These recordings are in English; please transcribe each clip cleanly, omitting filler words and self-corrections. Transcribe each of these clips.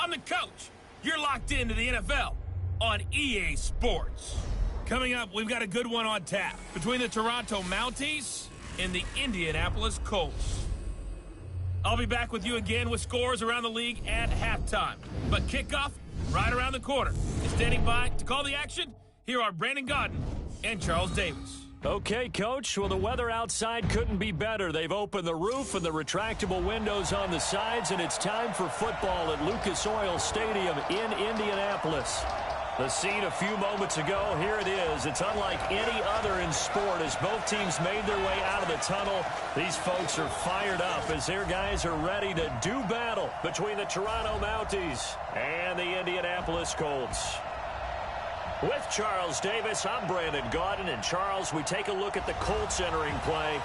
I'm the coach. You're locked into the NFL on EA Sports. Coming up, we've got a good one on tap between the Toronto Mounties and the Indianapolis Colts. I'll be back with you again with scores around the league at halftime. But kickoff right around the corner. And standing by to call the action, here are Brandon Godden and Charles Davis. Okay, Coach. Well, the weather outside couldn't be better. They've opened the roof and the retractable windows on the sides, and it's time for football at Lucas Oil Stadium in Indianapolis. The scene a few moments ago, here it is. It's unlike any other in sport as both teams made their way out of the tunnel. These folks are fired up as their guys are ready to do battle between the Toronto Mounties and the Indianapolis Colts. With Charles Davis, I'm Brandon Godden. And Charles, we take a look at the Colts entering play.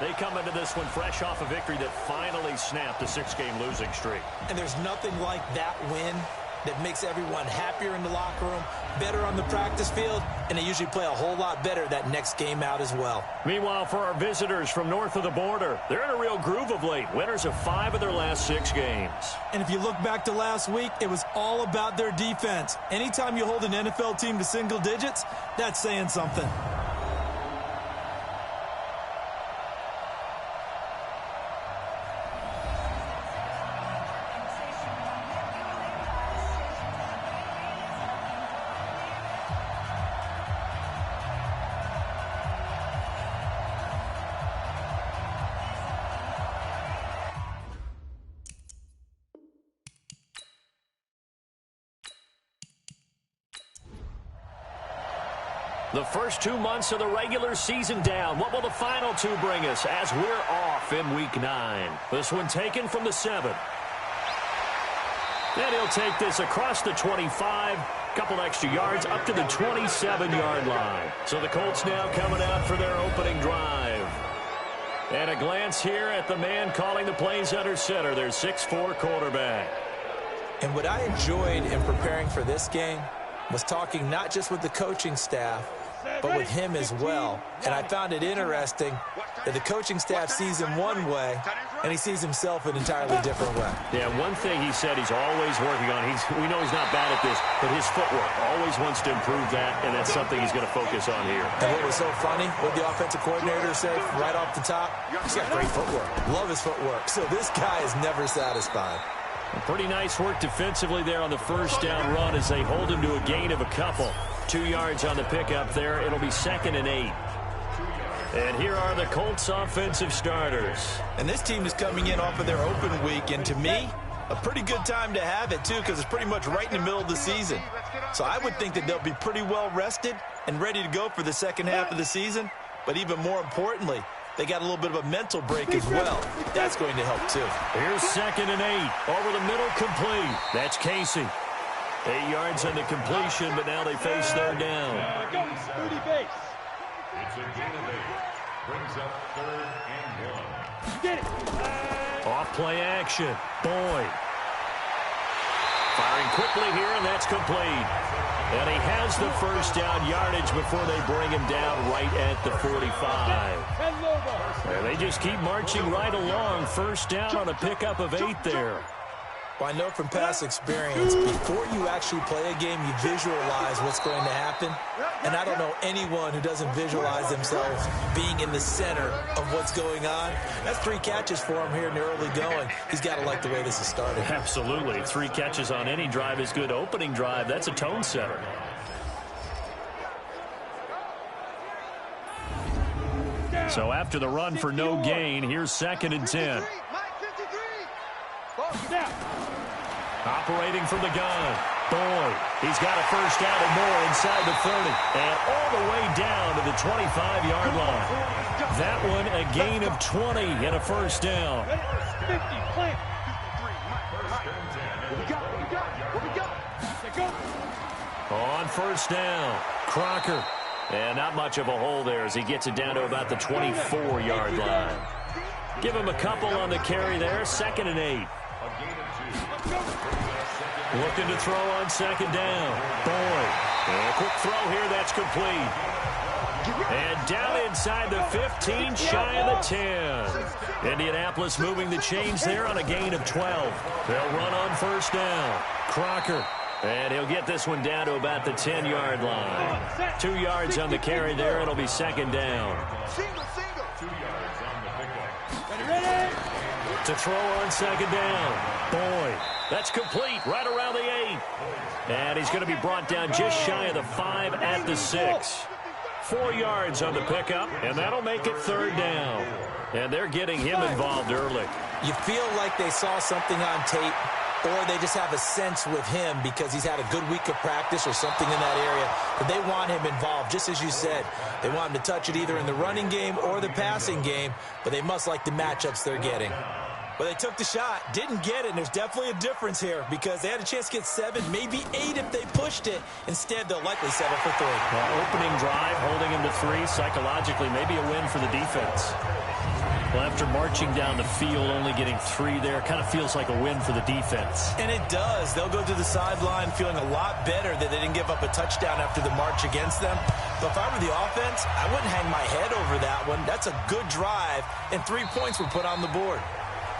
They come into this one fresh off a victory that finally snapped a 6-game losing streak. And there's nothing like that win that makes everyone happier in the locker room, better on the practice field, and they usually play a whole lot better that next game out as well. Meanwhile, for our visitors from north of the border, they're in a real groove of late. Winners of 5 of their last 6 games. And if you look back to last week, it was all about their defense. Anytime you hold an NFL team to single digits, that's saying something. The first 2 months of the regular season down. What will the final 2 bring us as we're off in Week 9? This one taken from the 7. And he'll take this across the 25. Couple extra yards up to the 27-yard line. So the Colts now coming out for their opening drive. And a glance here at the man calling the plays under center, their 6'4" quarterback. And what I enjoyed in preparing for this game was talking not just with the coaching staff, but with him as well. And I found it interesting that the coaching staff sees him one way, and he sees himself an entirely different way. Yeah, one thing he said he's always working on, we know he's not bad at this, but his footwork, always wants to improve that, and that's something he's going to focus on here. And what was so funny, what the offensive coordinator said right off the top, he's got great footwork. Love his footwork. So this guy is never satisfied. Pretty nice work defensively there on the first down run as they hold him to a gain of a couple. 2 yards on the pickup there. It'll be 2nd and 8. And here are the Colts offensive starters. And this team is coming in off of their open week, and to me, a pretty good time to have it, too, because it's pretty much right in the middle of the season. So I would think that they'll be pretty well rested and ready to go for the second half of the season. But even more importantly, they got a little bit of a mental break as well. That's going to help, too. Here's 2nd and 8. Over the middle, complete. That's Casey. 8 yards on the completion, but now they face third down. It's a gain of 8. Brings up 3rd and 1. Get it. Off play action. Boyd. Firing quickly here, and that's complete. And he has the first down yardage before they bring him down right at the 45. And they just keep marching right along. First down on a pickup of 8 there. Well, I know from past experience, before you actually play a game, you visualize what's going to happen. And I don't know anyone who doesn't visualize themselves being in the center of what's going on. That's 3 catches for him here in the early going. He's got to like the way this has started. Absolutely. 3 catches on any drive is good. Opening drive, that's a tone setter. So after the run for no gain, here's 2nd and 10. Operating from the gun. Boyd. He's got a first down and more inside the 30. And all the way down to the 25-yard line. That one a gain of 20 and a first down. On first down, Crocker. And not much of a hole there as he gets it down to about the 24-yard line. Give him a couple on the carry there. 2nd and 8. Looking to throw on 2nd down. Boyd. And a quick throw here. That's complete. And down inside the 15, shy of the 10. Indianapolis moving the chains there on a gain of 12. They'll run on first down. Crocker. And he'll get this one down to about the 10-yard line. 2 yards on the carry there. It'll be second down. 2 yards on the pickup. To throw on second down. Boyd. That's complete right around the 8. And he's going to be brought down just shy of the 5 at the 6. 4 yards on the pickup, and that'll make it third down. And they're getting him involved early. You feel like they saw something on tape, or they just have a sense with him because he's had a good week of practice or something in that area, that they want him involved, just as you said. They want him to touch it either in the running game or the passing game, but they must like the matchups they're getting. Well, they took the shot, didn't get it, and there's definitely a difference here because they had a chance to get 7, maybe 8 if they pushed it. Instead, they'll likely settle for 3. Opening drive, holding him to 3, psychologically, maybe a win for the defense. Well, after marching down the field, only getting 3 there, kind of feels like a win for the defense. And it does. They'll go to the sideline feeling a lot better that they didn't give up a touchdown after the march against them. But if I were the offense, I wouldn't hang my head over that one. That's a good drive, and 3 points were put on the board.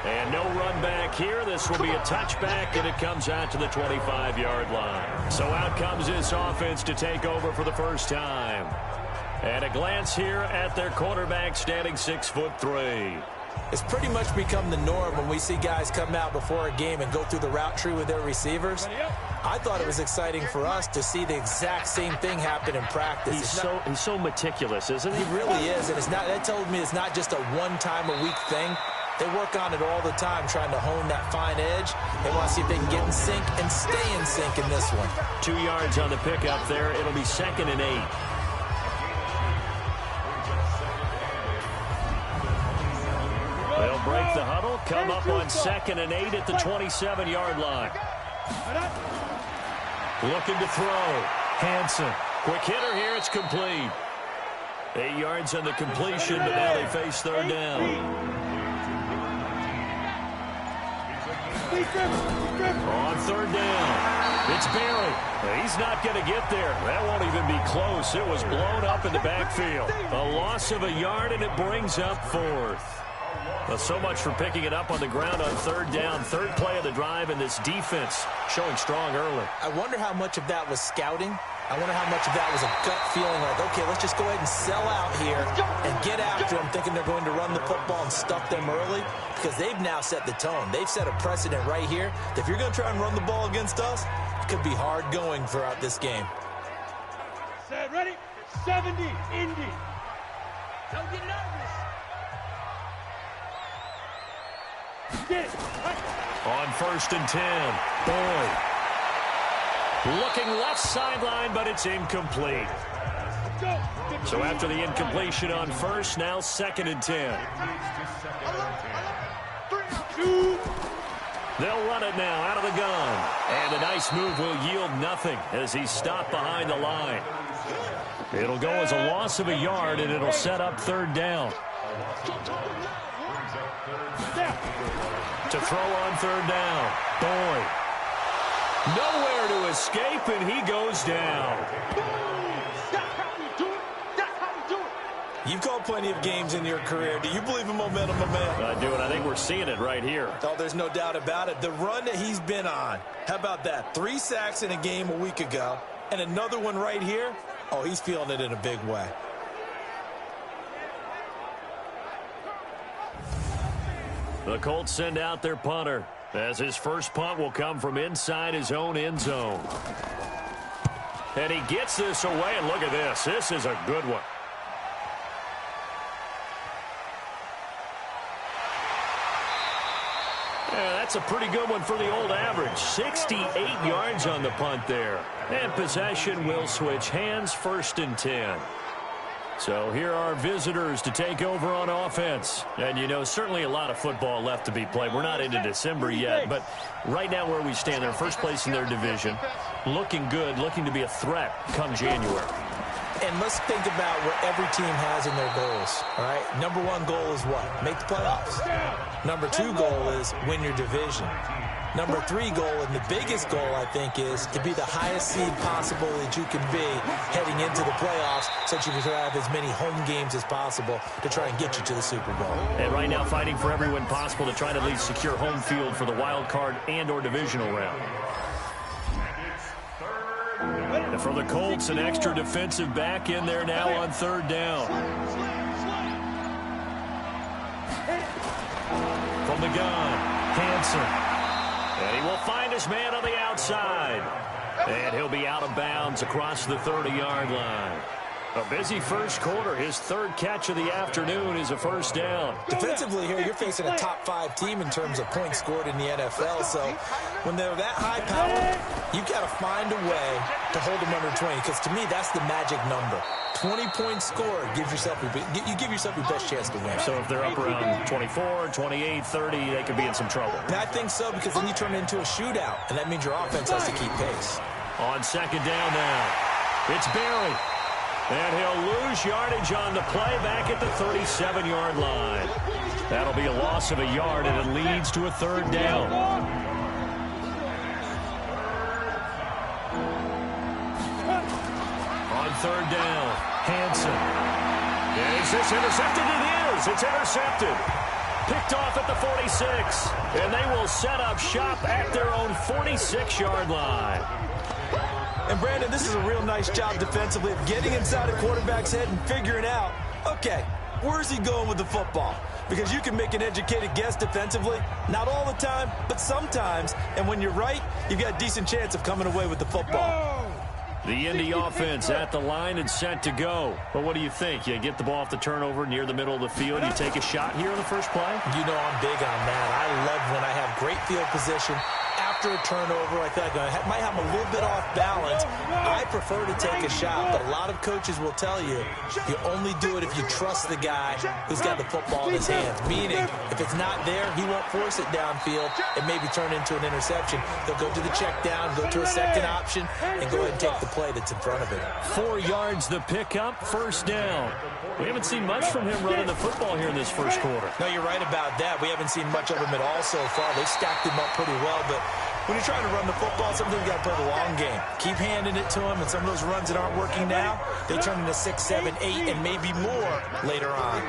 And no run back here. This will be a touchback, and it comes out to the 25-yard line. So out comes this offense to take over for the first time. And a glance here at their quarterback standing 6'3". It's pretty much become the norm when we see guys come out before a game and go through the route tree with their receivers. I thought it was exciting for us to see the exact same thing happen in practice. He's so meticulous, isn't he? He really is, and that told me it's not just a one-time-a-week thing. They work on it all the time, trying to hone that fine edge. They want to see if they can get in sync and stay in sync in this one. 2 yards on the pickup there. It'll be 2nd and 8. They'll break the huddle, come up on 2nd and 8 at the 27-yard line. Looking to throw. Hansen. Quick hitter here. It's complete. 8 yards on the completion, but now they face third down. On third down, it's Barry. He's not going to get there. That won't even be close. It was blown up in the backfield. A loss of a yard, and it brings up 4th. Well, so much for picking it up on the ground on third down. Third play of the drive, and this defense showing strong early. I wonder how much of that was scouting. I wonder how much of that was a gut feeling like, okay, let's just go ahead and sell out here and get after them, thinking they're going to run the football and stuff them early, because they've now set the tone. They've set a precedent right here that if you're going to try and run the ball against us, it could be hard going throughout this game. Set, ready, 70, Indy. Don't get nervous. Get it. On 1st and 10, Boyd. Looking left sideline, but it's incomplete. So after the incompletion on 1st, now 2nd and 10. They'll run it now out of the gun. And a nice move will yield nothing as he's stopped behind the line. It'll go as a loss of a yard, and it'll set up third down. To throw on third down, Boyd. Nowhere to escape, and he goes down. You've called plenty of games in your career. Do you believe in momentum, my man? I do, and I think we're seeing it right here. Oh, there's no doubt about it. The run that he's been on. How about that? 3 sacks in a game a week ago, and another one right here. Oh, he's feeling it in a big way. The Colts send out their punter, as his first punt will come from inside his own end zone. And he gets this away, and look at this. This is a good one. Yeah, that's a pretty good one for the old average. 68 yards on the punt there. And possession will switch hands, 1st and 10. So here are visitors to take over on offense. And, you know, certainly a lot of football left to be played. We're not into December yet, but right now where we stand, they're first place in their division. Looking good, looking to be a threat come January. And let's think about what every team has in their goals, all right? Number one goal is what? Make the playoffs. Number two goal is win your division. Number three goal, and the biggest goal, I think, is to be the highest seed possible that you can be heading into the playoffs so that you can have as many home games as possible to try and get you to the Super Bowl. And right now fighting for every win possible to try to at least secure home field for the wild card and or divisional round. And for the Colts, an extra defensive back in there now on third down. From the gun, Hansen. And he will find his man on the outside. And he'll be out of bounds across the 30-yard line. A busy first quarter. His third catch of the afternoon is a first down. Defensively here, you're facing a top-5 team in terms of points scored in the NFL. So when they're that high-powered, you've got to find a way to hold them under 20. Because to me, that's the magic number. 20-point score, you give yourself your best chance to win. So if they're up around 24, 28, 30, they could be in some trouble. And I think so, because then you turn it into a shootout, and that means your offense has to keep pace. On second down now, it's Barry. And he'll lose yardage on the play back at the 37-yard line. That'll be a loss of a yard, and it leads to a third down. On third down, Hansen. Is this intercepted? It is. It's intercepted. Picked off at the 46. And they will set up shop at their own 46-yard line. And, Brandon, this is a real nice job defensively of getting inside a quarterback's head and figuring out, okay, where's he going with the football? Because you can make an educated guess defensively, not all the time, but sometimes. And when you're right, you've got a decent chance of coming away with the football. The Indy offense at the line and set to go. But what do you think? You get the ball off the turnover near the middle of the field. You take a shot here in the first play? You know I'm big on that. I love when I have great field position. After a turnover, I feel like I might have a little bit off balance. I prefer to take a shot, but a lot of coaches will tell you only do it if you trust the guy who's got the football in his hands. Meaning, if it's not there, he won't force it downfield and maybe turn into an interception. He'll go to the check down, go to a second option, and go ahead and take the play that's in front of him. 4 yards the pickup, first down. We haven't seen much from him running the football here in this first quarter. No, you're right about that. We haven't seen much of him at all so far. They've stacked him up pretty well, but when you're trying to run the football, sometimes you've got to play the long game. Keep handing it to him, and some of those runs that aren't working now, they turn into 6, 7, 8, and maybe more later on.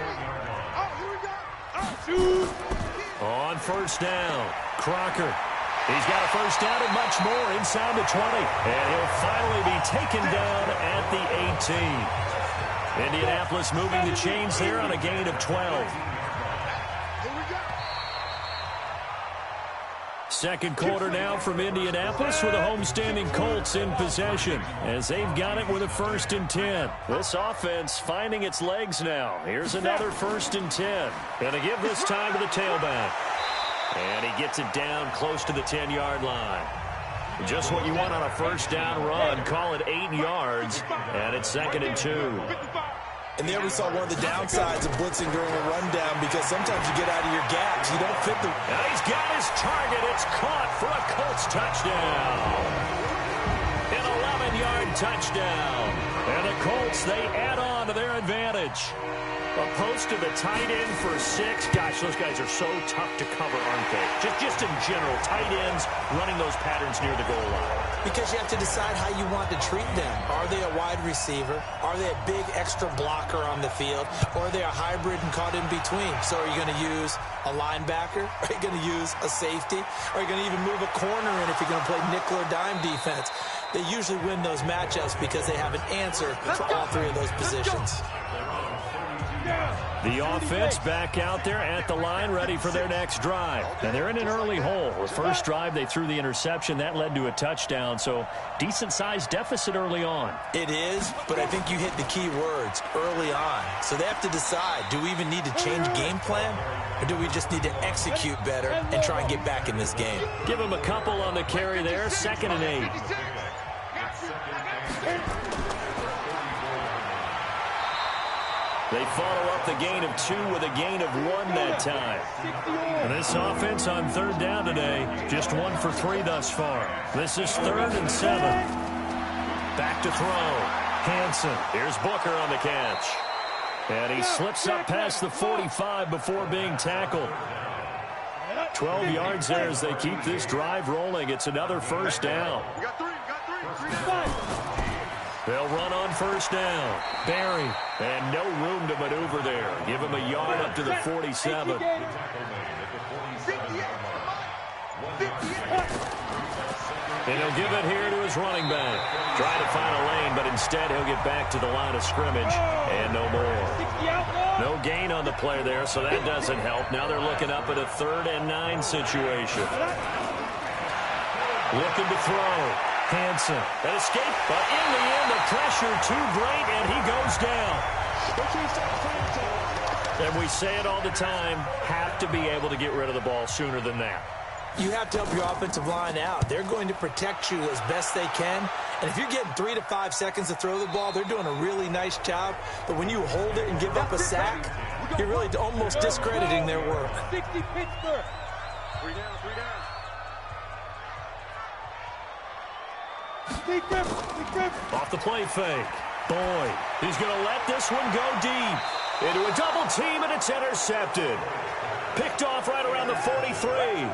On first down, Crocker. He's got a first down and much more inside the 20. And he'll finally be taken down at the 18. Indianapolis moving the chains there on a gain of 12. Second quarter now from Indianapolis with the homestanding Colts in possession as they've got it with a 1st and 10. This offense finding its legs now. Here's another 1st and 10. Going to give this time to the tailback. And he gets it down close to the 10-yard line. Just what you want on a first down run. Call it 8 yards, and it's 2nd and 2. And there we saw one of the downsides of blitzing during a rundown, because sometimes you get out of your gaps. You don't fit the... And he's got his target. It's caught for a Colts touchdown. An 11-yard touchdown. And the Colts, they add on to their advantage. A post to the tight end for 6. Gosh, those guys are so tough to cover, aren't they? Just in general, tight ends running those patterns near the goal line. Because you have to decide how you want to treat them. Are they a wide receiver? Are they a big extra blocker on the field? Or are they a hybrid and caught in between? So are you going to use a linebacker? Are you going to use a safety? Are you going to even move a corner in if you're going to play nickel or dime defense? They usually win those matchups because they have an answer for all 3 of those positions. The offense back out there at the line, ready for their next drive. And they're in an early hole. The first drive, they threw the interception. That led to a touchdown, so decent-sized deficit early on. It is, but I think you hit the key words, early on. So they have to decide, do we even need to change game plan, or do we just need to execute better and try and get back in this game? Give them a couple on the carry there, 2nd and 8. They follow up the gain of 2 with a gain of 1 that time. And this offense on 3rd down today, just 1 for 3 thus far. This is 3rd and 7. Back to throw. Hansen. Here's Booker on the catch. And he slips up past the 45 before being tackled. 12 yards there as they keep this drive rolling. It's another first down. They'll run on first down. Barry. And no room to maneuver there. Give him a yard up to the 47. And he'll give it here to his running back. Trying to find a lane, but instead he'll get back to the line of scrimmage. And no more. No gain on the play there, so that doesn't help. Now they're looking up at a 3rd and 9 situation. Looking to throw. Hansen. An escape, but in the end, the pressure too great, and he goes down. And we say it all the time, have to be able to get rid of the ball sooner than that. You have to help your offensive line out. They're going to protect you as best they can. And if you're getting 3 to 5 seconds to throw the ball, they're doing a really nice job. But when you hold it and give up a sack, you're really almost discrediting their work. 60 Pittsburgh. 3 down, 3 down. Off the play fake. Boyd. He's going to let this one go deep. Into a double team, and it's intercepted. Picked off right around the 43.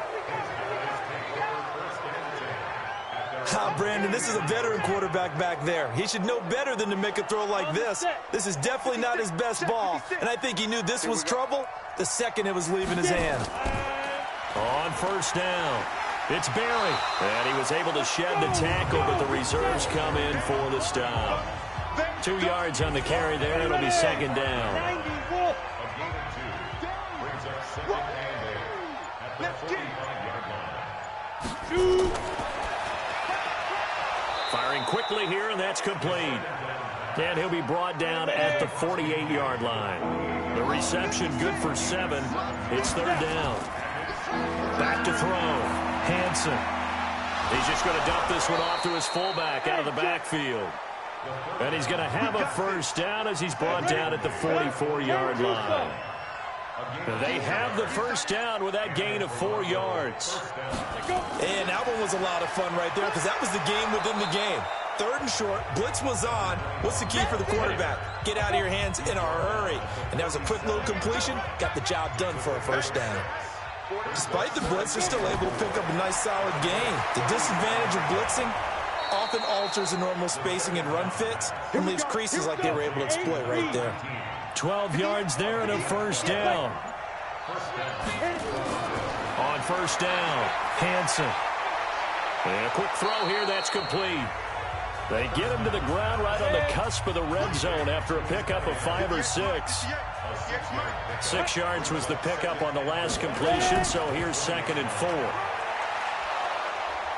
Brandon, this is a veteran quarterback back there. He should know better than to make a throw like this. This is definitely not his best ball. And I think he knew this was trouble the second it was leaving his hand. On first down. It's Barry. And he was able to shed the tackle, but the reserves come in for the stop. 2 yards on the carry there. It'll be 2nd down. A gain of 2. Brings up 2nd and 8 at the 45-yard line. Firing quickly here, and that's complete. And he'll be brought down at the 48-yard line. The reception good for 7. It's 3rd down. Back to throw. Hansen. He's just going to dump this one off to his fullback out of the backfield. And he's going to have a first down as he's brought down at the 44-yard line. They have the first down with that gain of 4 yards. And that one was a lot of fun right there because that was the game within the game. 3rd and short, blitz was on. What's the key for the quarterback? Get out of your hands in a hurry. And that was a quick little completion. Got the job done for a first down. Despite the blitz, they're still able to pick up a nice solid gain. The disadvantage of blitzing often alters the normal spacing and run fits and leaves creases like they were able to exploit right there. 12 yards there and a first down. On first down, Hansen. And a quick throw here, that's complete. They get him to the ground right on the cusp of the red zone after a pickup of 5 or 6. 6 yards was the pickup on the last completion, so here's 2nd and 4.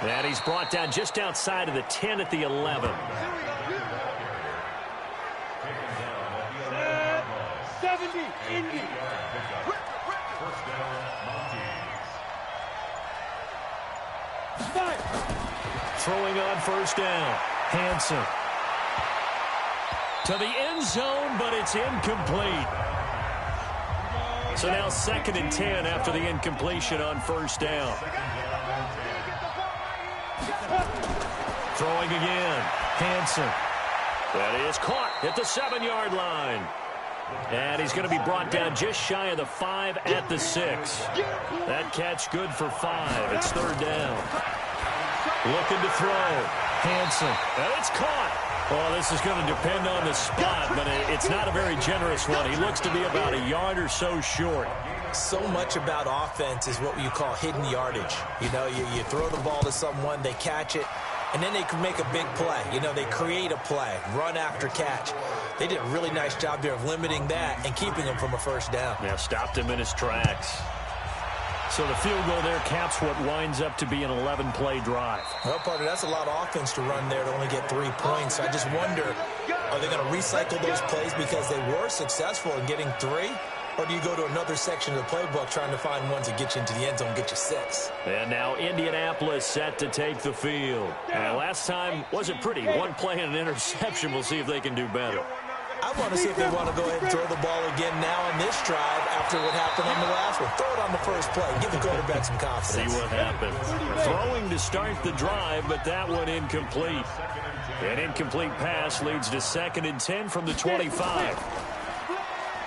And he's brought down just outside of the 10 at the 11. 70, Indy. Throwing on first down. Hansen. To the end zone, but it's incomplete. So now 2nd and 10 after the incompletion on first down. Throwing again. Hansen. That is caught at the 7-yard line. And he's going to be brought down just shy of the 5 at the 6. That catch good for 5. It's 3rd down. Looking to throw. Hansen. And it's caught. Well, this is going to depend on the spot, but it's not a very generous one. He looks to be about a yard or so short. So much about offense is what you call hidden yardage. You know, you throw the ball to someone, they catch it, and then they can make a big play. You know, they create a play, run after catch. They did a really nice job there of limiting that and keeping him from a first down. Yeah, stopped him in his tracks. So the field goal there caps what winds up to be an 11-play drive. Well, partner, that's a lot of offense to run there to only get 3 points. I just wonder, are they going to recycle those plays because they were successful in getting 3? Or do you go to another section of the playbook trying to find ones that get you into the end zone and get you 6? And now Indianapolis set to take the field. Last time wasn't pretty. 1 play and an interception. We'll see if they can do better. I want to see if they want to go ahead and throw the ball again now on this drive after what happened on the last one. Throw it on the first play. Give the quarterback some confidence. See what happens. Throwing to start the drive, but that one incomplete. An incomplete pass leads to 2nd and 10 from the 25.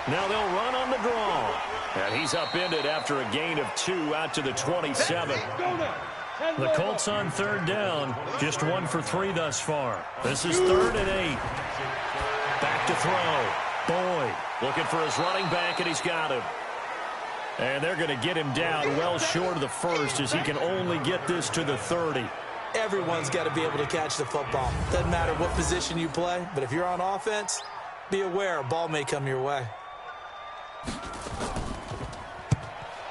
Now they'll run on the draw. And he's upended after a gain of 2 out to the 27. The Colts on 3rd down. Just 1 for 3 thus far. This is 3rd and 8. Back to throw. Boyd looking for his running back, and he's got him. And they're going to get him down well short of the first as he can only get this to the 30. Everyone's got to be able to catch the football. Doesn't matter what position you play, but if you're on offense, be aware a ball may come your way.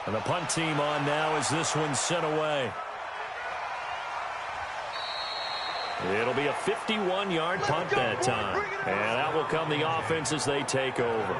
And the punt team on now as this one's sent away. It'll be a 51-yard punt that time. And that will come the offense as they take over.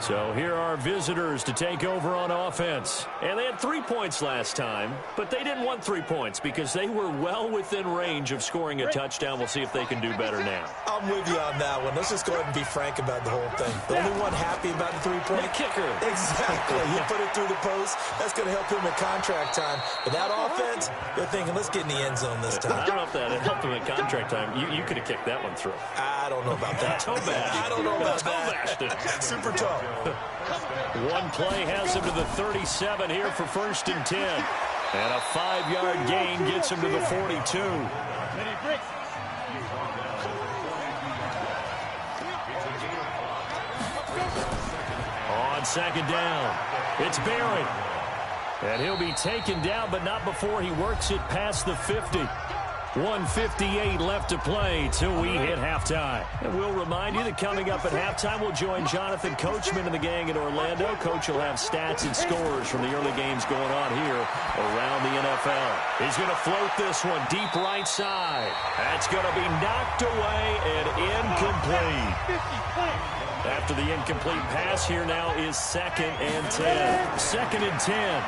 So here are visitors to take over on offense. And they had 3 points last time, but they didn't want 3 points because they were well within range of scoring a touchdown. We'll see if they can do better now. I'm with you on that one. Let's just go ahead and be frank about the whole thing. The only one happy about the 3-point kicker. Exactly. He put it through the post. That's going to help him in contract time. But that offense, they're thinking, let's get in the end zone this time. I don't know if that helped him in contract time. You could have kicked that one through. I don't know about that. I don't know about that. Super tough. One play has him to the 37 here for 1st and 10. And a 5-yard gain gets him to the 42. On 2nd down, it's Barry. And he'll be taken down, but not before he works it past the 50. 1:58 left to play till we hit halftime. And we'll remind you that coming up at halftime, we'll join Jonathan Coachman and the gang in Orlando. Coach will have stats and scores from the early games going on here around the NFL. He's going to float this one deep right side. That's going to be knocked away and incomplete. After the incomplete pass, here now is 2nd and 10. 2nd and 10.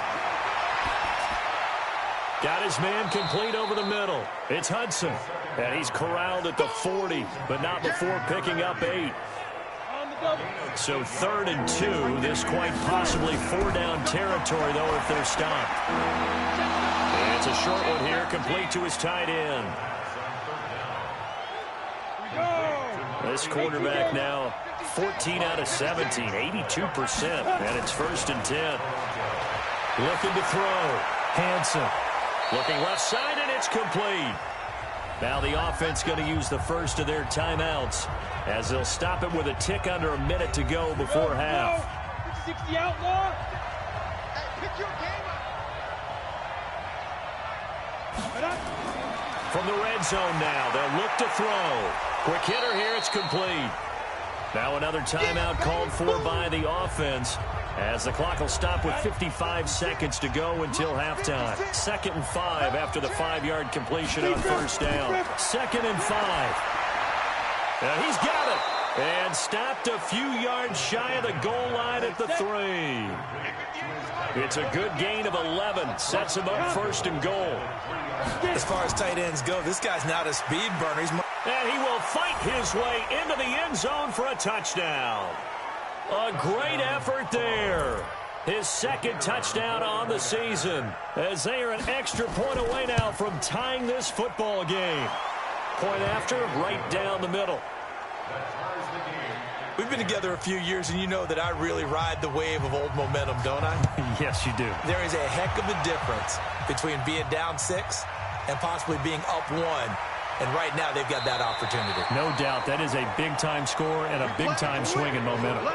Got his man complete over the middle. It's Hudson. And he's corralled at the 40, but not before picking up 8. So 3rd and 2. This quite possibly 4-down territory, though, if they're stopped. And it's a short one here, complete to his tight end. This quarterback now 14 out of 17, 82%. And it's 1st and 10. Looking to throw. Hanson. Looking left side, and it's complete. Now the offense going to use the first of their timeouts as they'll stop it with a tick under a minute to go before half. 60 outlaw. From the red zone now, they'll look to throw. Quick hitter here, it's complete. Now another timeout called for by the offense as the clock will stop with 55 seconds to go until halftime. 2nd and 5 after the 5-yard completion on 1st down. 2nd and 5. Now he's got it. And stopped a few yards shy of the goal line at the 3. It's a good gain of 11. Sets him up 1st and goal. As far as tight ends go, this guy's not a speed burner. And he will fight his way into the end zone for a touchdown. A great effort there. His 2nd touchdown on the season as they are an extra point away now from tying this football game. Point after, right down the middle. We've been together a few years, and you know that I really ride the wave of old momentum, don't I? Yes, you do. There is a heck of a difference between being down 6 and possibly being up 1. And right now, they've got that opportunity. No doubt. That is a big-time score and a big-time swing in momentum.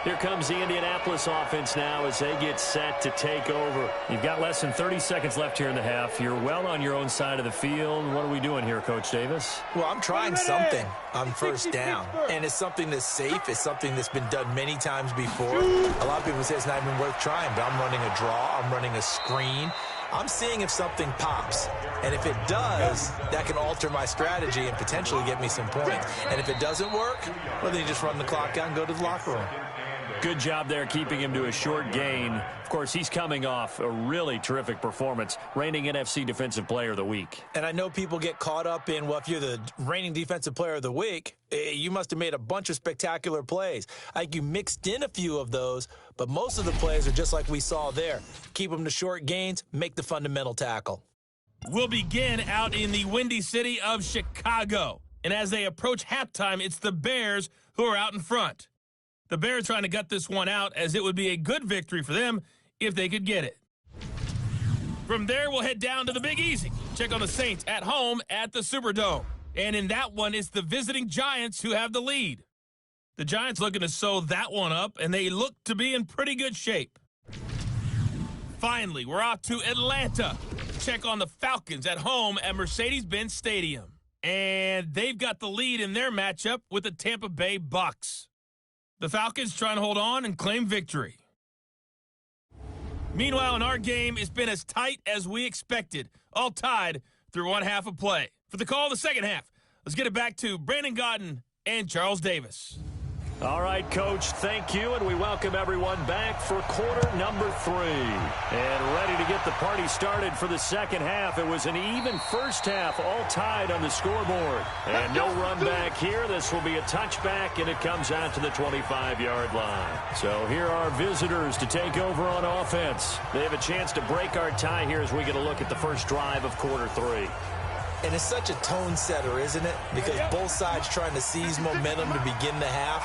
Here comes the Indianapolis offense now as they get set to take over. You've got less than 30 seconds left here in the half. You're well on your own side of the field. What are we doing here, Coach Davis? Well, I'm trying something on 1st down. And it's something that's safe. It's something that's been done many times before. A lot of people say it's not even worth trying, but I'm running a draw. I'm running a screen. I'm seeing if something pops. And if it does, that can alter my strategy and potentially get me some points. And if it doesn't work, well, then you just run the clock out and go to the locker room. Good job there keeping him to a short gain. Of course, he's coming off a really terrific performance, reigning NFC Defensive Player of the Week. And I know people get caught up in, well, if you're the reigning Defensive Player of the Week, you must have made a bunch of spectacular plays. I think you mixed in a few of those, but most of the plays are just like we saw there. Keep them to short gains, make the fundamental tackle. will begin out in the Windy City of Chicago. And as they approach halftime, it's the Bears who are out in front. The Bears trying to gut this one out, as it would be a good victory for them if they could get it. From there, we'll head down to the Big Easy. Check on the Saints at home at the Superdome. And in that one, it's the visiting Giants who have the lead. The Giants looking to sew that one up, and they look to be in pretty good shape. Finally, we're off to Atlanta. Check on the Falcons at home at Mercedes-Benz Stadium. And they've got the lead in their matchup with the Tampa Bay Bucks. The Falcons trying to hold on and claim victory. Meanwhile, in our game, it's been as tight as we expected, all tied through one half of play. For the call of the second half, let's get it back to Brandon Godden and Charles Davis. All right, Coach, thank you, and we welcome everyone back for quarter number 3. And ready to get the party started for the second half. It was an even first half, all tied on the scoreboard. And no run back here. This will be a touchback, and it comes out to the 25-yard line. So here are our visitors to take over on offense. They have a chance to break our tie here as we get a look at the first drive of quarter 3. And it's such a tone setter, isn't it? Because both sides trying to seize momentum to begin the half.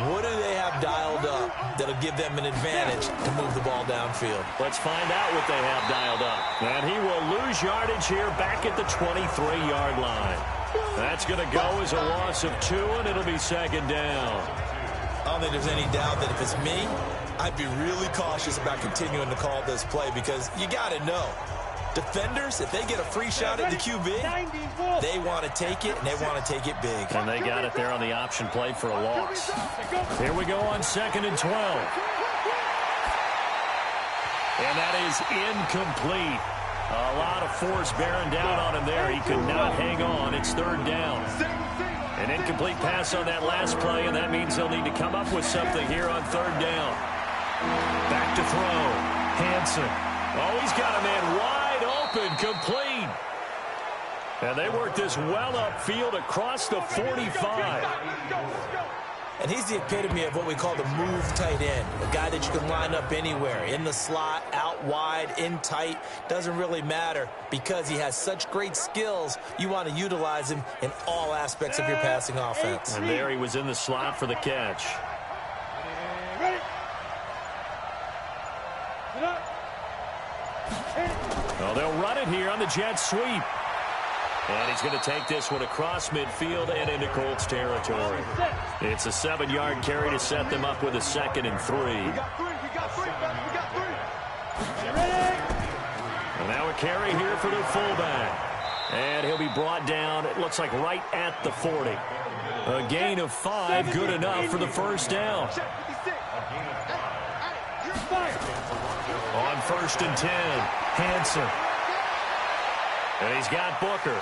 What do they have dialed up that'll give them an advantage to move the ball downfield? Let's find out what they have dialed up. And he will lose yardage here back at the 23-yard line. That's going to go as a loss of 2, and it'll be second down. I don't think there's any doubt that if it's me, I'd be really cautious about continuing to call this play, because you got to know. Defenders, if they get a free shot at the QB, they want to take it, and they want to take it big. And they got it there on the option play for a loss. Here we go on 2nd and 12. And that is incomplete. A lot of force bearing down on him there. He could not hang on. It's 3rd down. An incomplete pass on that last play, and that means they'll need to come up with something here on 3rd down. Back to throw. Hansen. Oh, he's got a man wide open, complete. And they work this well upfield across the 45. And he's the epitome of what we call the move tight end. A guy that you can line up anywhere, in the slot, out wide, in tight. Doesn't really matter, because he has such great skills. You want to utilize him in all aspects of your passing offense. And there he was in the slot for the catch. Well, they'll run it here on the jet sweep. And he's going to take this one across midfield and into Colts territory. It's a 7-yard carry to set them up with a 2nd and 3. And now a carry here for the fullback. And he'll be brought down, it looks like right at the 40. A gain of 5, good enough for the first down. On 1st and 10, Hansen. And he's got Booker.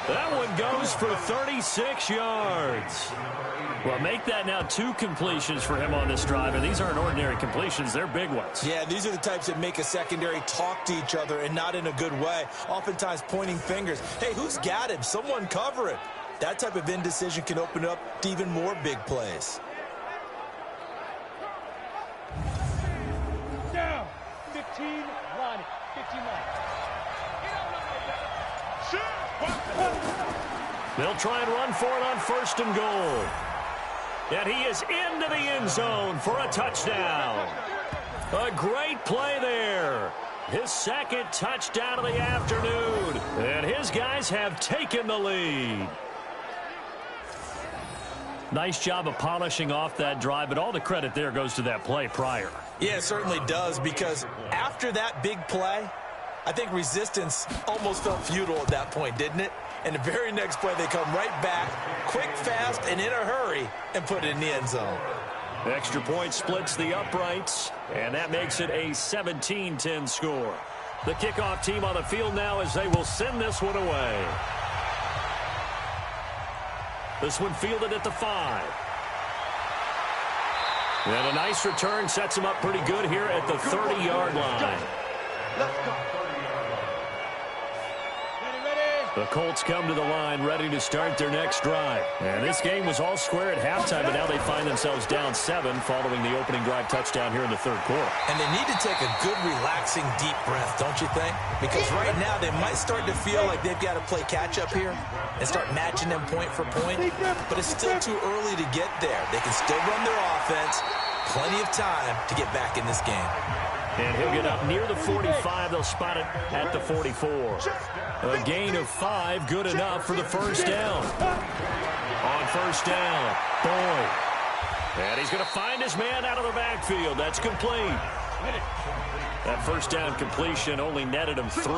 That one goes for 36 yards. Well, make that now 2 completions for him on this drive, and these aren't ordinary completions. They're big ones. Yeah, these are the types that make a secondary talk to each other, and not in a good way. Oftentimes pointing fingers. Hey, who's got him? Someone cover it. That type of indecision can open up to even more big plays. Down. 15 line. 15 line. They'll try and run for it on 1st and goal. And he is into the end zone for a touchdown. A great play there. His 2nd touchdown of the afternoon. And his guys have taken the lead. Nice job of polishing off that drive, but all the credit there goes to that play prior. Yeah, it certainly does, because after that big play, I think resistance almost felt futile at that point, didn't it? And the very next play, they come right back, quick, fast, and in a hurry, and put it in the end zone. Extra point splits the uprights, and that makes it a 17-10 score. The kickoff team on the field now as they will send this one away. This one fielded at the 5. And a nice return sets him up pretty good here at the 30-yard line. Ready. The Colts come to the line ready to start their next drive. And this game was all square at halftime, but now they find themselves down 7 following the opening drive touchdown here in the third quarter. And they need to take a good, relaxing, deep breath, don't you think? Because right now they might start to feel like they've got to play catch-up here and start matching them point for point. But it's still too early to get there. They can still run their offense. Plenty of time to get back in this game. And he'll get up near the 45. They'll spot it at the 44. A gain of 5, good enough for the first down. On first down, Boyd. And he's going to find his man out of the backfield. That's complete. That first down completion only netted him 3.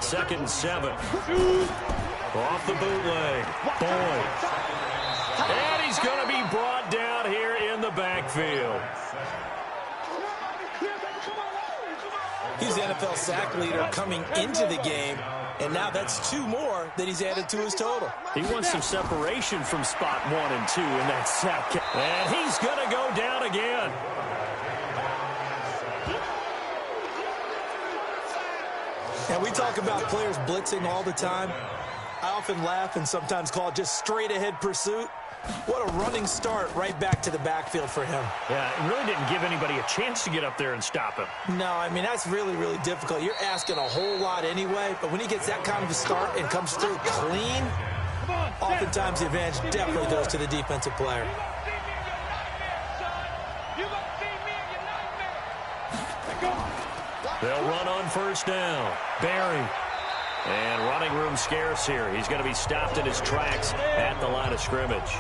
2nd and 7. Off the bootleg, Boyd. And he's going to be brought down here in the backfield. He's the NFL sack leader coming into the game, and now that's 2 more that he's added to his total. He wants some separation from spot 1 and 2 in that sack. And he's going to go down again. And we talk about players blitzing all the time. I often laugh and sometimes call it just straight-ahead pursuit. What a running start right back to the backfield for him. Yeah, it really didn't give anybody a chance to get up there and stop him. No, I mean, that's really, really difficult. You're asking a whole lot anyway, but when he gets that kind of a start and comes through clean, oftentimes the advantage definitely goes to the defensive player. They'll run on first down. Barry. And running room scarce here. He's going to be stopped in his tracks at the line of scrimmage.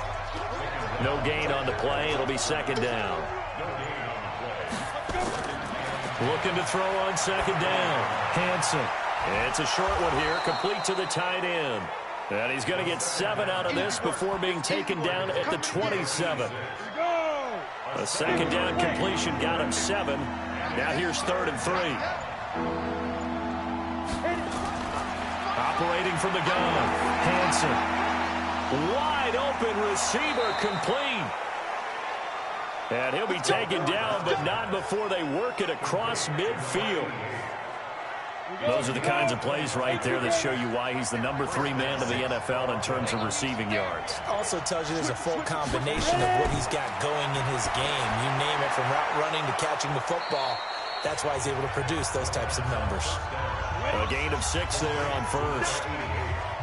No gain on the play. It'll be 2nd down. Looking to throw on 2nd down. Hanson. It's a short one here, complete to the tight end. And he's going to get 7 out of this before being taken down at the 27. A 2nd down completion got him 7. Now here's 3rd and 3. Operating from the gun, Hanson. Wide open receiver complete. And he'll be taken down, but not before they work it across midfield. Those are the kinds of plays right there that show you why he's the number 3 man of the NFL in terms of receiving yards. Also tells you there's a full combination of what he's got going in his game. You name it, from route running to catching the football. That's why he's able to produce those types of numbers. A gain of 6 there on first.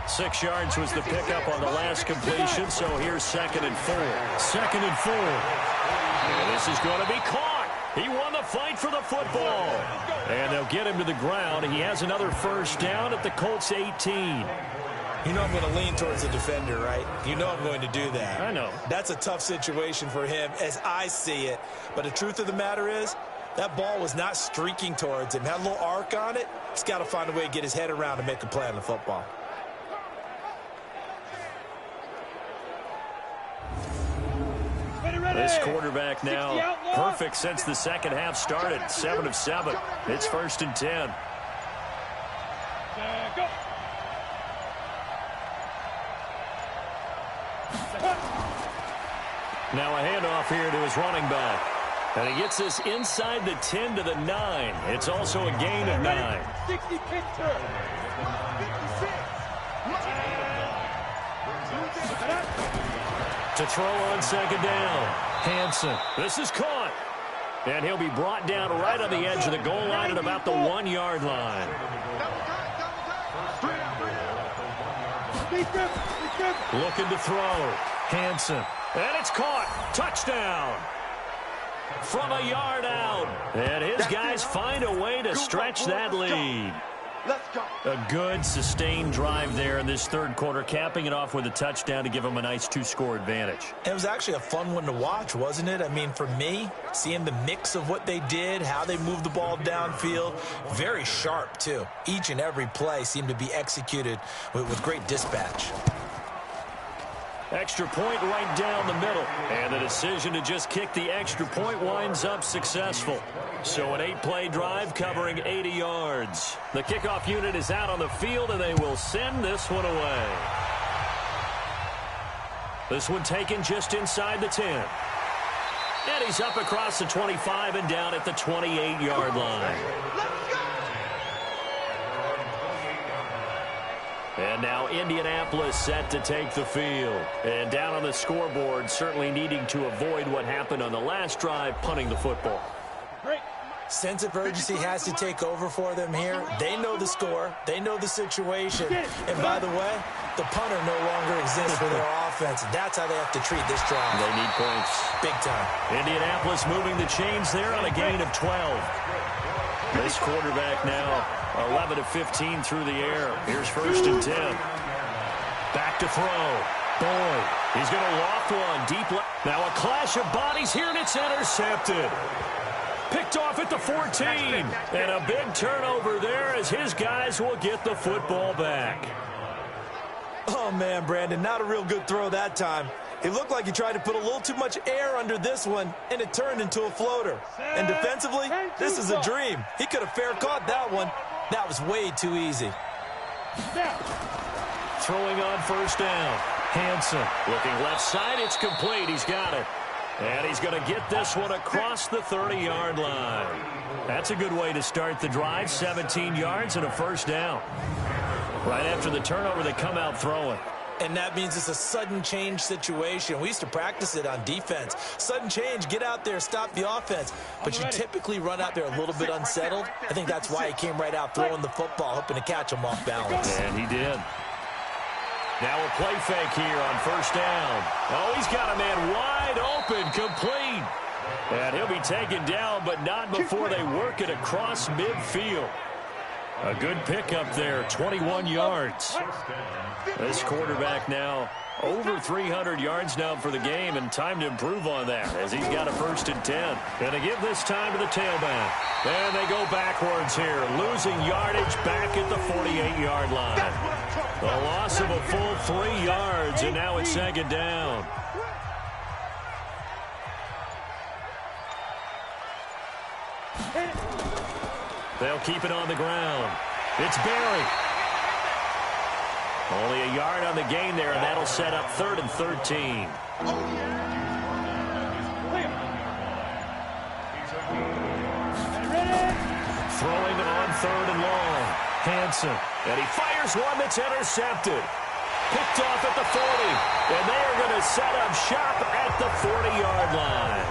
6 yards was the pickup on the last completion, so here's 2nd and 4. 2nd and 4. And this is going to be caught. He won the fight for the football. And they'll get him to the ground. He has another first down at the Colts 18. You know I'm going to lean towards the defender, right? You know I'm going to do that. I know. That's a tough situation for him as I see it. But the truth of the matter is, that ball was not streaking towards him. Had a little arc on it. He's got to find a way to get his head around and make a play on the football. This quarterback now perfect since the second half started. 7 of 7. It's 1st and 10. Now a handoff here to his running back. And he gets this inside the 10 to the 9. It's also a gain of 9. 60 kick turn. 56. To throw on 2nd down. Hanson. This is caught. And he'll be brought down right on the edge of the goal line at about the 1-yard line. Looking to throw. Hanson. And it's caught. Touchdown. From a yard out. And his guys find a way to stretch that lead. A good, sustained drive there in this third quarter, capping it off with a touchdown to give them a nice 2-score advantage. It was actually a fun one to watch, wasn't it? I mean, for me, seeing the mix of what they did, how they moved the ball downfield, very sharp, too. Each and every play seemed to be executed with great dispatch. Extra point right down the middle. And the decision to just kick the extra point winds up successful. So an 8-play drive covering 80 yards. The kickoff unit is out on the field, and they will send this one away. This one taken just inside the 10. And he's up across the 25 and down at the 28-yard line. And now Indianapolis set to take the field. And down on the scoreboard, certainly needing to avoid what happened on the last drive, punting the football. Sense of urgency has to take over for them here. They know the score. They know the situation. And by the way, the punter no longer exists for their offense. That's how they have to treat this drive. They need points. Big time. Indianapolis moving the chains there on a gain of 12. This quarterback now 11 of 15 through the air. Here's 1st and 10. Back to throw. Boyd. He's going to loft one deep left. Now a clash of bodies here, and it's intercepted. Picked off at the 14. And a big turnover there as his guys will get the football back. Oh, man, Brandon, not a real good throw that time. It looked like he tried to put a little too much air under this one, and it turned into a floater. And defensively, this is a dream. He could have fair caught that one. That was way too easy. Throwing on 1st down. Hansen looking left side. It's complete. He's got it. And he's going to get this one across the 30-yard line. That's a good way to start the drive. 17 yards and a 1st down. Right after the turnover, they come out throwing. And that means it's a sudden change situation. We used to practice it on defense. Sudden change, get out there, stop the offense. But you typically run out there a little bit unsettled. I think that's why he came right out throwing the football, hoping to catch him off balance. And he did. Now a play fake here on 1st down. Oh, he's got a man wide open, complete. And he'll be taken down, but not before they work it across midfield. A good pickup there, 21 yards. This quarterback now over 300 yards now for the game, and time to improve on that as he's got a 1st and 10. Going to give this time to the tailback. And they go backwards here, losing yardage back at the 48-yard line. The loss of a full 3 yards, and now it's 2nd down. They'll keep it on the ground. It's Barry. Only a yard on the gain there, and that'll set up 3rd and 13. Throwing on 3rd and long. Hansen. And he fires one that's intercepted. Picked off at the 40. And they are going to set up shop at the 40-yard line.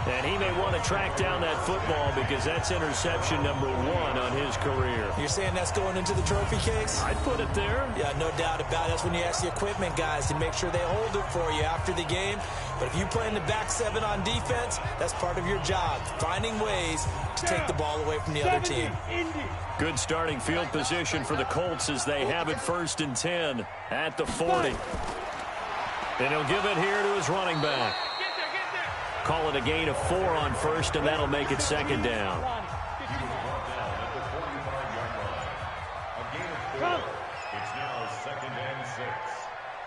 And he may want to track down that football because that's interception number 1 on his career. You're saying that's going into the trophy case? I'd put it there. Yeah, no doubt about it. That's when you ask the equipment guys to make sure they hold it for you after the game. But if you play in the back 7 on defense, that's part of your job, finding ways to take the ball away from the other team. Good starting field position for the Colts as they have it 1st and 10 at the 40. And he'll give it here to his running back. Call it a gain of 4 on 1st, and that'll make it 2nd down. It's now 2nd and 6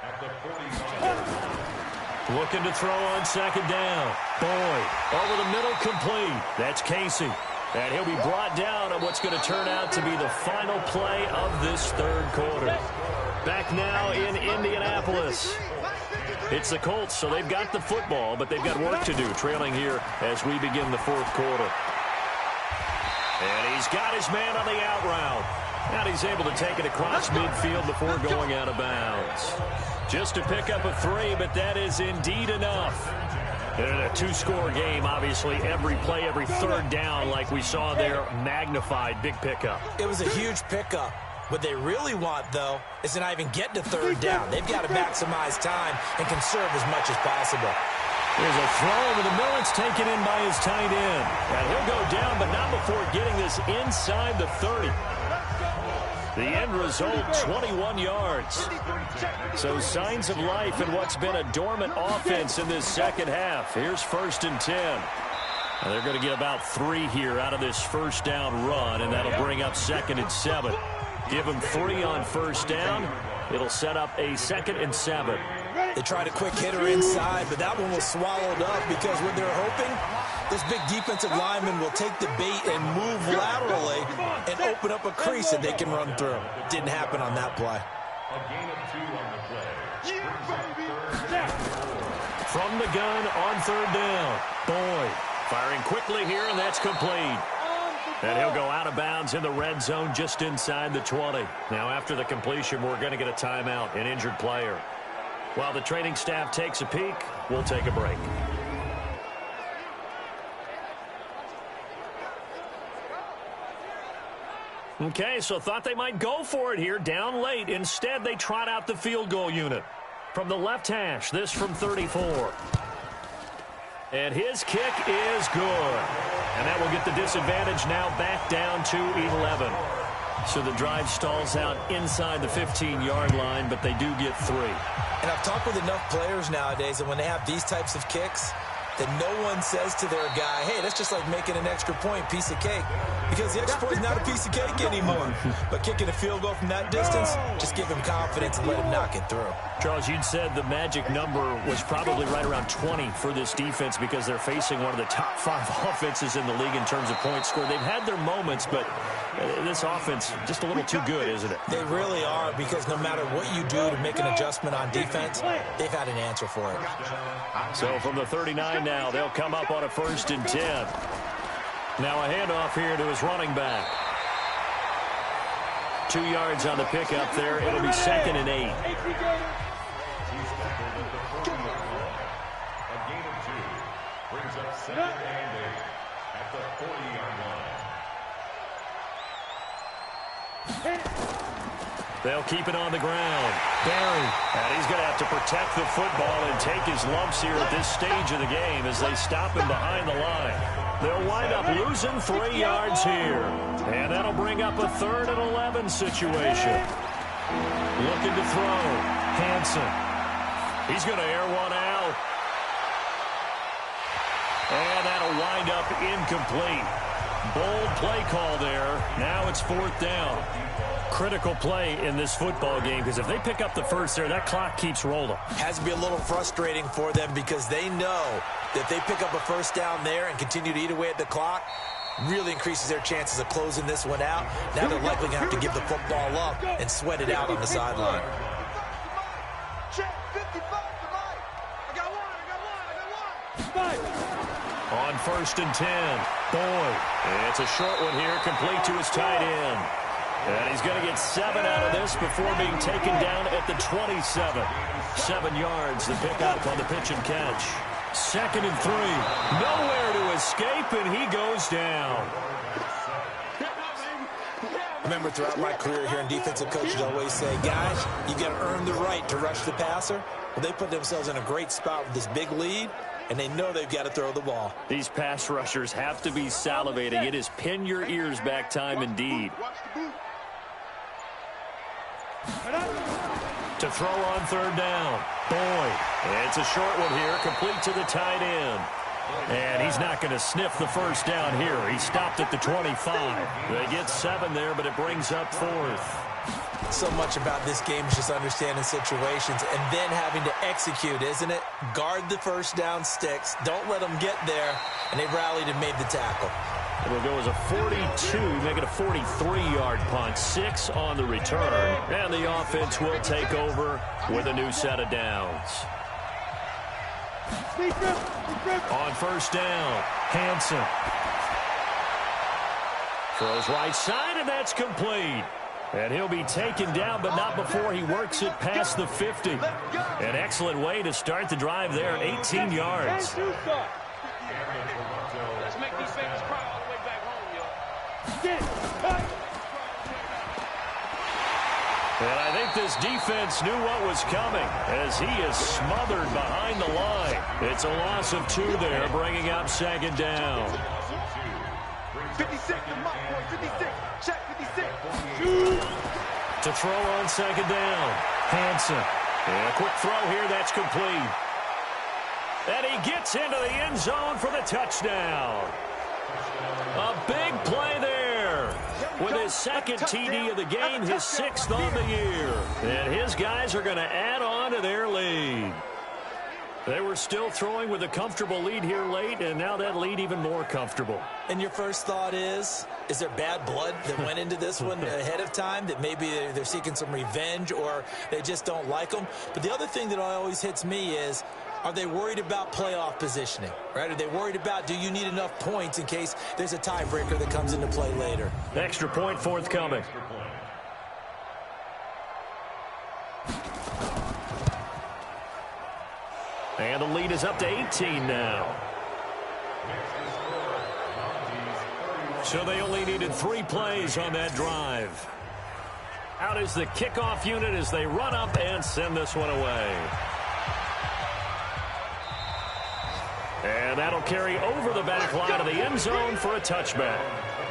at the 40-yard line. Looking to throw on 2nd down. Boyd over the middle, complete. That's Casey. And he'll be brought down on what's going to turn out to be the final play of this 3rd quarter. Back now in Indianapolis. It's the Colts, so they've got the football, but they've got work to do, trailing here as we begin the 4th quarter. And he's got his man on the out route. And he's able to take it across midfield before going out of bounds. Just to pick up a 3, but that is indeed enough. In a 2-score game, obviously, every play, every 3rd down, like we saw there, magnified, big pickup. It was a huge pickup. What they really want, though, is to not even get to 3rd down. They've got to maximize time and conserve as much as possible. There's a throw over the middle. It's taken in by his tight end. And he'll go down, but not before getting this inside the 30. The end result, 21 yards. So signs of life in what's been a dormant offense in this 2nd half. Here's 1st and 10. And they're going to get about 3 here out of this 1st down run, and that'll bring up 2nd and 7. Give them 3 on 1st down. It'll set up a 2nd and 7. They tried a quick hitter inside, but that one was swallowed up because what they're hoping, this big defensive lineman will take the bait and move laterally and open up a crease that they can run through. Didn't happen on that play. A gain of 2 on the play. From the gun on 3rd down. Boyd firing quickly here, and that's complete. And he'll go out of bounds in the red zone just inside the 20. Now, after the completion, we're going to get a timeout, an injured player. While the training staff takes a peek, we'll take a break. Okay, so thought they might go for it here, down late. Instead, they trot out the field goal unit. From the left hash, this from 34. And his kick is good. And that will get the disadvantage now back down to 11. So the drive stalls out inside the 15-yard line, but they do get 3. And I've talked with enough players nowadays that when they have these types of kicks, that no one says to their guy, hey, that's just like making an extra point, piece of cake. Because the extra point is not a piece of cake anymore. But kicking a field goal from that distance, just give him confidence and let him knock it through. Charles, you'd said the magic number was probably right around 20 for this defense because they're facing one of the top 5 offenses in the league in terms of points scored. They've had their moments, but this offense just a little too good, isn't it? They really are, because no matter what you do to make an adjustment on defense, they've had an answer for it. So from the 39 now, they'll come up on a 1st and 10. Now a handoff here to his running back. 2 yards on the pickup there. It'll be 2nd and 8. Brings up 2nd and 8 at the 40-yard line. They'll keep it on the ground. Barry. And he's going to have to protect the football and take his lumps here at this stage of the game as they stop him behind the line. They'll wind up losing 3 yards here. And that'll bring up a 3rd and 11 situation. Looking to throw. Hansen. He's going to air one out. And that'll wind up incomplete. Bold play call there. Now it's 4th down. Critical play in this football game because if they pick up the first there, that clock keeps rolling. Has to be a little frustrating for them because they know that if they pick up a 1st down there and continue to eat away at the clock, really increases their chances of closing this one out. Now they're likely going to have to give the football up and sweat it out on the sideline. On 1st and 10, Boyd. It's a short one here, complete to his tight end. And he's going to get 7 out of this before being taken down at the 27. 7 yards, the pickup on the pitch and catch. 2nd and 3. Nowhere to escape, and he goes down. Remember, throughout my career here in defensive coaches always say, guys, you got to earn the right to rush the passer. Well, they put themselves in a great spot with this big lead, and they know they've got to throw the ball. These pass rushers have to be salivating. It is pin your ears back time indeed. To throw on 3rd down. Boyd. It's a short one here, complete to the tight end. And he's not going to sniff the 1st down here. He stopped at the 25. They get 7 there, but it brings up 4th. So much about this game is just understanding situations and then having to execute, isn't it? Guard the 1st down sticks. Don't let them get there. And they rallied and made the tackle. It'll go as a 42, make it a 43-yard punt. 6 on the return. And the offense will take over with a new set of downs. On 1st down, Hansen. Throws right side, and that's complete. And he'll be taken down, but not before he works it past the 50. An excellent way to start the drive there, 18 yards. Let's make these fans cry all the way back home, yo. And I think this defense knew what was coming as he is smothered behind the line. It's a loss of 2 there, bringing up 2nd down. 56, my boy, 56. Check 56. To throw on 2nd down, Hansen. And a quick throw here, that's complete. And he gets into the end zone for the touchdown. A big play there. With his 2nd TD of the game, his 6th on the year. And his guys are going to add on to their lead. They were still throwing with a comfortable lead here late, and now that lead even more comfortable. And your first thought is there bad blood that went into this one ahead of time, that maybe they're seeking some revenge or they just don't like them? But the other thing that always hits me is Are they worried about playoff positioning, right? Are they worried about, do you need enough points in case there's a tiebreaker that comes into play later? Extra point forthcoming. And the lead is up to 18 now. So they only needed 3 plays on that drive. Out is the kickoff unit as they run up and send this one away. And that'll carry over the back line of the end zone for a touchback.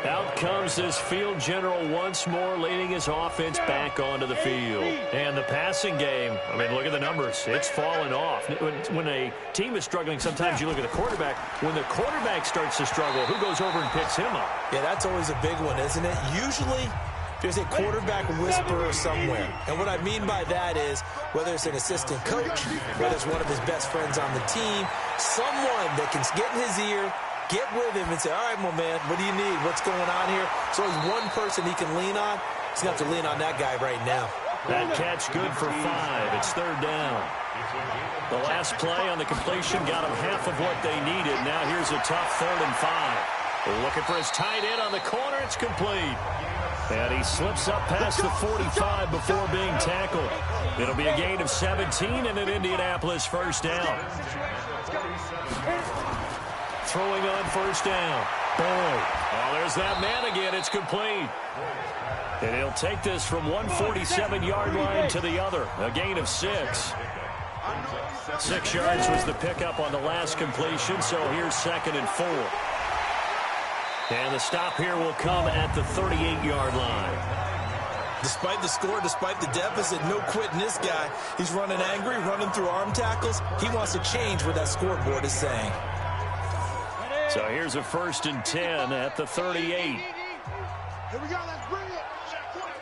Out comes this field general once more, leading his offense back onto the field. And the passing game, I mean, look at the numbers. It's fallen off. When a team is struggling, sometimes you look at the quarterback. When the quarterback starts to struggle, who goes over and picks him up? Yeah, that's always a big one, isn't it? Usually, there's a quarterback whisperer somewhere. And what I mean by that is, whether it's an assistant coach, whether it's one of his best friends on the team, someone that can get in his ear, get with him and say, all right, my man, what do you need? What's going on here? So there's one person he can lean on. He's going to have to lean on that guy right now. That catch good for 5. It's 3rd down. The last play on the completion got him half of what they needed. Now here's a tough 3rd and 5. Looking for his tight end on the corner. It's complete. And he slips up past the 45 before being tackled. It'll be a gain of 17 and an Indianapolis first down. Throwing on first down. Boy. Oh, there's that man again. It's complete. And he'll take this from one 47-yard line to the other. A gain of 6. 6 yards was the pickup on the last completion, so here's 2nd and 4. And the stop here will come at the 38-yard line. Despite the score, despite the deficit, no quitting this guy. He's running angry, running through arm tackles. He wants to change what that scoreboard is saying. So here's a 1st and 10 at the 38. Here we go, let's bring it.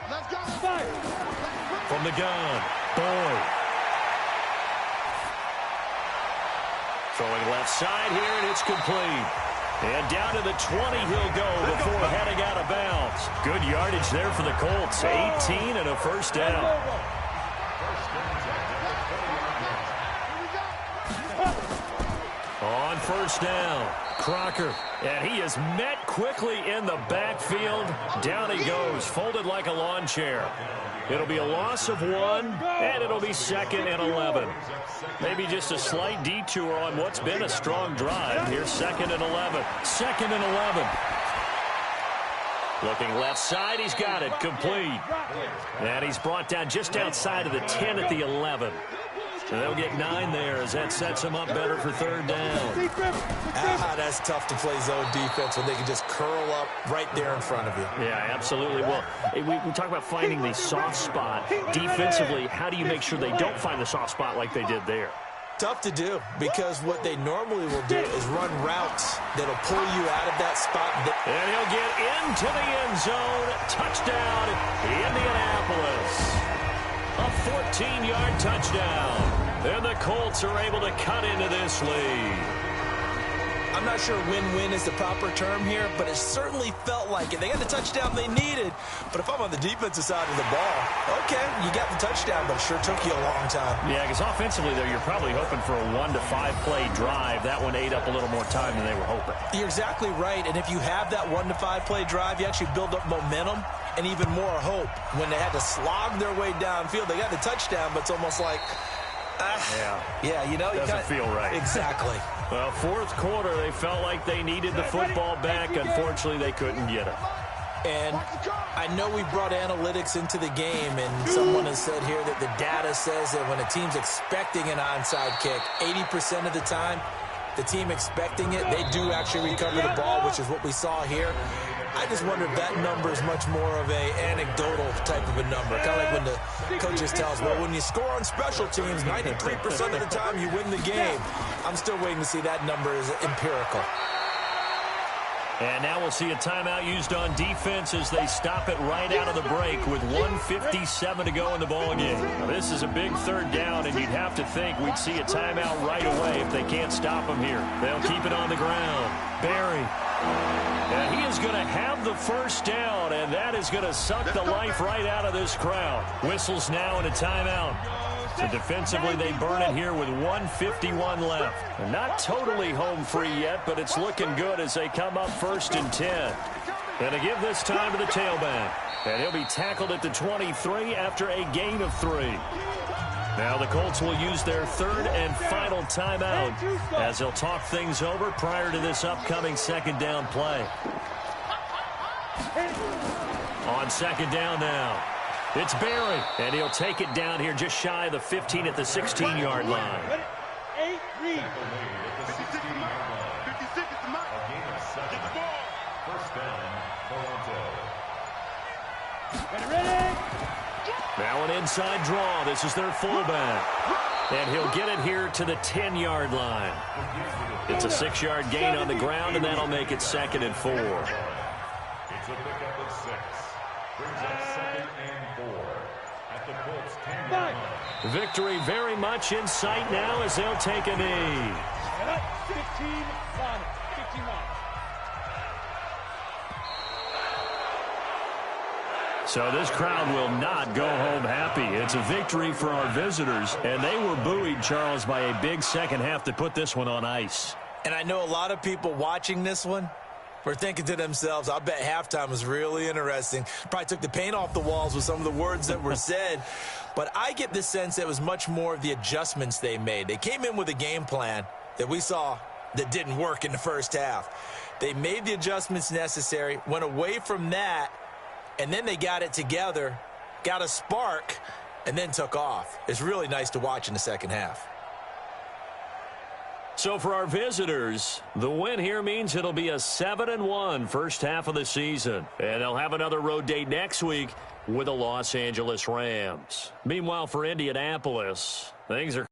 Let's go. Fire. From the gun, Boyd. Throwing left side here, and it's complete. And down to the 20 he'll go before heading out of bounds. Good yardage there for the Colts. 18 and a first down. On first down, Crocker. And he is met quickly in the backfield. Down he goes, folded like a lawn chair. It'll be a loss of 1, and it'll be 2nd and 11. Maybe just a slight detour on what's been a strong drive. Here's 2nd and 11. 2nd and 11. Looking left side, he's got it, complete. And he's brought down just outside of the 10 at the 11. So they'll get 9 there as that sets them up better for 3rd down. That's tough to play zone defense when they can just curl up right there in front of you. Yeah, absolutely. Well, we talk about finding the soft spot. Defensively, how do you make sure they don't find the soft spot like they did there? Tough to do, because what they normally will do is run routes that'll pull you out of that spot. And he'll get into the end zone. Touchdown, Indianapolis. A 14-yard touchdown. And the Colts are able to cut into this lead. I'm not sure win-win is the proper term here, but it certainly felt like it. They got the touchdown they needed, but if I'm on the defensive side of the ball, okay, you got the touchdown, but it sure took you a long time. Yeah, because offensively, though, you're probably hoping for a 1 to 5 play drive. That one ate up a little more time than they were hoping. You're exactly right, and if you have that 1 to 5 play drive, you actually build up momentum and even more hope. When they had to slog their way downfield, they got the touchdown, but it's almost like, yeah, you know, doesn't feel right. Exactly. Well, 4th quarter, they felt like they needed the football back. Unfortunately, they couldn't get it. And I know we brought analytics into the game, and someone has said here that the data says that when a team's expecting an onside kick, 80% of the time, the team expecting it, they do actually recover the ball, which is what we saw here. I just wonder if that number is much more of a anecdotal type of a number. Kind of like when the coaches tell us, well, when you score on special teams, 93% of the time you win the game. I'm still waiting to see that number is empirical. And now we'll see a timeout used on defense as they stop it right out of the break with 1:57 to go in the ballgame. Now, this is a big 3rd down, and you'd have to think we'd see a timeout right away if they can't stop them here. They'll keep it on the ground. Barry. And he is going to have the first down, and that is going to suck the life right out of this crowd. Whistles now in a timeout. So defensively, they burn it here with 1:51 left. They're not totally home free yet, but it's looking good as they come up 1st and 10. And to give this time to the tailback. And he'll be tackled at the 23 after a gain of 3. Now the Colts will use their 3rd and final timeout as they'll talk things over prior to this upcoming 2nd down play. On 2nd down now, it's Barry, and he'll take it down here just shy of the 15 at the 16-yard line. 8-3. 56 is the mark. A gain of 7. Get the ball. 1st down, Toronto. Ready? Now an inside draw. This is their fullback. And he'll get it here to the 10-yard line. It's a 6-yard gain on the ground, and that'll make it 2nd and 4. It's a pickup of 6. Brings up 2nd and 4 at the Colts 10-yard line. Victory very much in sight now as they'll take a knee. 15 on it. 15 on it. So this crowd will not go home happy. It's a victory for our visitors, and they were buoyed, Charles, by a big second half to put this one on ice. And I know a lot of people watching this one were thinking to themselves, I bet halftime was really interesting. Probably took the paint off the walls with some of the words that were said. But I get the sense that it was much more of the adjustments they made. They came in with a game plan that we saw that didn't work in the first half. They made the adjustments necessary, went away from that, and then they got it together, got a spark, and then took off. It's really nice to watch in the second half. So for our visitors, the win here means it'll be a 7-1 first half of the season. And they'll have another road date next week with the Los Angeles Rams. Meanwhile, for Indianapolis, things are